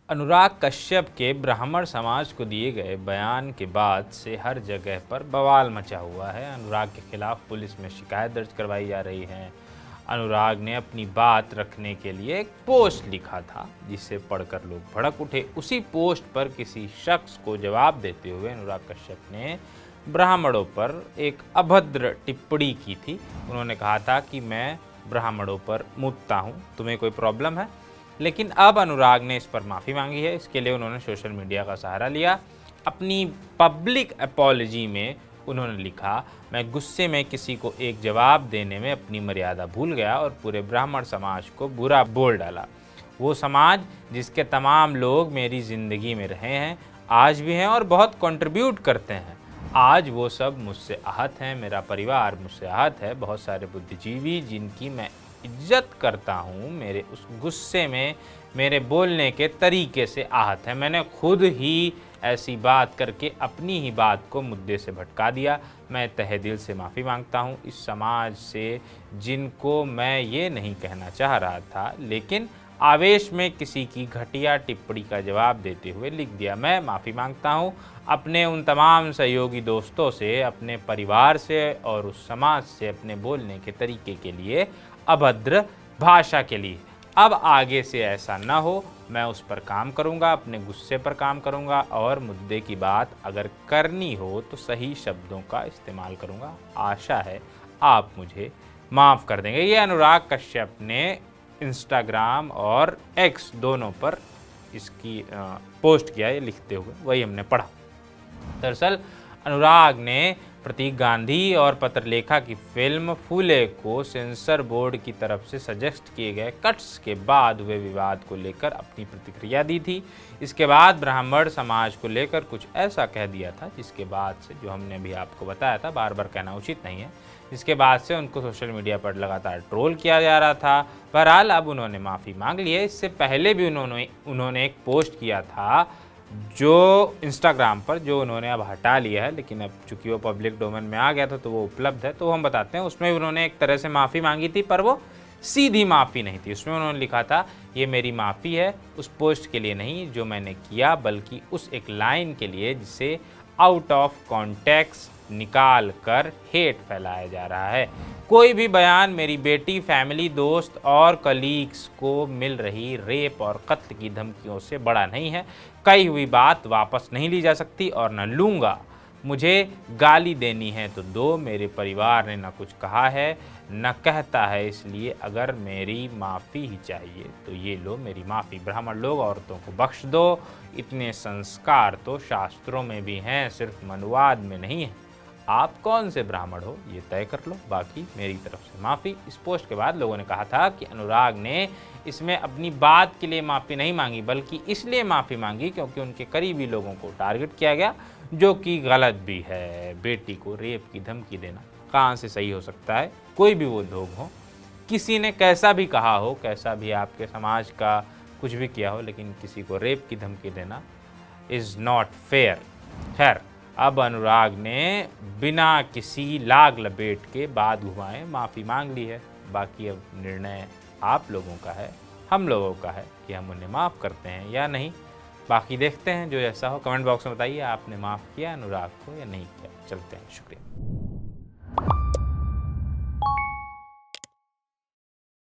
अनुराग कश्यप के ब्राह्मण समाज को दिए गए बयान के बाद से हर जगह पर बवाल मचा हुआ है। अनुराग के खिलाफ पुलिस में शिकायत दर्ज करवाई जा रही है। अनुराग ने अपनी बात रखने के लिए एक पोस्ट लिखा था जिसे पढ़कर लोग भड़क उठे। उसी पोस्ट पर किसी शख्स को जवाब देते हुए अनुराग कश्यप ने ब्राह्मणों पर एक अभद्र टिप्पणी की थी। उन्होंने कहा था कि मैं ब्राह्मणों पर मुतता हूँ, तुम्हें कोई प्रॉब्लम है? लेकिन अब अनुराग ने इस पर माफ़ी मांगी है। इसके लिए उन्होंने सोशल मीडिया का सहारा लिया। अपनी पब्लिक अपॉलजी में उन्होंने लिखा, मैं गुस्से में किसी को एक जवाब देने में अपनी मर्यादा भूल गया और पूरे ब्राह्मण समाज को बुरा बोल डाला। वो समाज जिसके तमाम लोग मेरी ज़िंदगी में रहे हैं, आज भी हैं और बहुत कंट्रीब्यूट करते हैं। आज वो सब मुझसे आहत हैं, मेरा परिवार मुझसे आहत है। बहुत सारे बुद्धिजीवी जिनकी मैं इज्जत करता हूँ, मेरे उस गुस्से में मेरे बोलने के तरीके से आहत है। मैंने खुद ही ऐसी बात करके अपनी ही बात को मुद्दे से भटका दिया। मैं तहे दिल से माफ़ी मांगता हूँ इस समाज से जिनको मैं ये नहीं कहना चाह रहा था, लेकिन आवेश में किसी की घटिया टिप्पणी का जवाब देते हुए लिख दिया। मैं माफ़ी मांगता हूँ अपने उन तमाम सहयोगी दोस्तों से, अपने परिवार से और उस समाज से अपने बोलने के तरीके के लिए, अभद्र भाषा के लिए। अब आगे से ऐसा न हो, मैं उस पर काम करूंगा, अपने गुस्से पर काम करूंगा और मुद्दे की बात अगर करनी हो तो सही शब्दों का इस्तेमाल करूंगा। आशा है आप मुझे माफ़ कर देंगे। ये अनुराग कश्यप ने इंस्टाग्राम और एक्स दोनों पर इसकी पोस्ट किया, ये लिखते हुए वही हमने पढ़ा। दरअसल अनुराग ने प्रतीक गांधी और पत्रलेखा की फिल्म फूले को सेंसर बोर्ड की तरफ से सजेस्ट किए गए कट्स के बाद हुए विवाद को लेकर अपनी प्रतिक्रिया दी थी। इसके बाद ब्राह्मण समाज को लेकर कुछ ऐसा कह दिया था जिसके बाद से, जो हमने अभी आपको बताया था, बार बार कहना उचित नहीं है, जिसके बाद से उनको सोशल मीडिया पर लगातार ट्रोल किया जा रहा था। बहरहाल अब उन्होंने माफ़ी मांग ली है। इससे पहले भी उन्होंने एक पोस्ट किया था जो इंस्टाग्राम पर, जो उन्होंने अब हटा लिया है, लेकिन अब चूंकि वो पब्लिक डोमेन में आ गया था तो वो उपलब्ध है, तो हम बताते हैं। उसमें उन्होंने एक तरह से माफ़ी मांगी थी, पर वो सीधी माफ़ी नहीं थी। उसमें उन्होंने लिखा था, ये मेरी माफ़ी है उस पोस्ट के लिए नहीं जो मैंने किया, बल्कि उस एक लाइन के लिए जिसे आउट ऑफ कॉन्टेक्स्ट निकाल कर हेट फैलाया जा रहा है। कोई भी बयान मेरी बेटी, फैमिली, दोस्त और कलीग्स को मिल रही रेप और कत्ल की धमकियों से बड़ा नहीं है। कही हुई बात वापस नहीं ली जा सकती और न लूँगा। मुझे गाली देनी है तो दो, मेरे परिवार ने न कुछ कहा है न कहता है, इसलिए अगर मेरी माफ़ी ही चाहिए तो ये लो मेरी माफ़ी। ब्राह्मण लोग औरतों को बख्श दो, इतने संस्कार तो शास्त्रों में भी हैं, सिर्फ मनुवाद में नहीं है। आप कौन से ब्राह्मण हो ये तय कर लो, बाकी मेरी तरफ से माफ़ी। इस पोस्ट के बाद लोगों ने कहा था कि अनुराग ने इसमें अपनी बात के लिए माफ़ी नहीं मांगी, बल्कि इसलिए माफ़ी मांगी क्योंकि उनके करीबी लोगों को टारगेट किया गया, जो कि गलत भी है। बेटी को रेप की धमकी देना कहाँ से सही हो सकता है? कोई भी वो लोग हों, किसी ने कैसा भी कहा हो, कैसा भी आपके समाज का कुछ भी किया हो, लेकिन किसी को रेप की धमकी देना इज़ नॉट फेयर। खैर, अब अनुराग ने बिना किसी लाग लपेट के बात घुमाए माफ़ी मांग ली है। बाकी अब निर्णय आप लोगों का है, हम लोगों का है कि हम उन्हें माफ़ करते हैं या नहीं। बाकी देखते हैं, जो जैसा हो। कमेंट बॉक्स में बताइए, आपने माफ़ किया अनुराग को या नहीं किया। चलते हैं, शुक्रिया।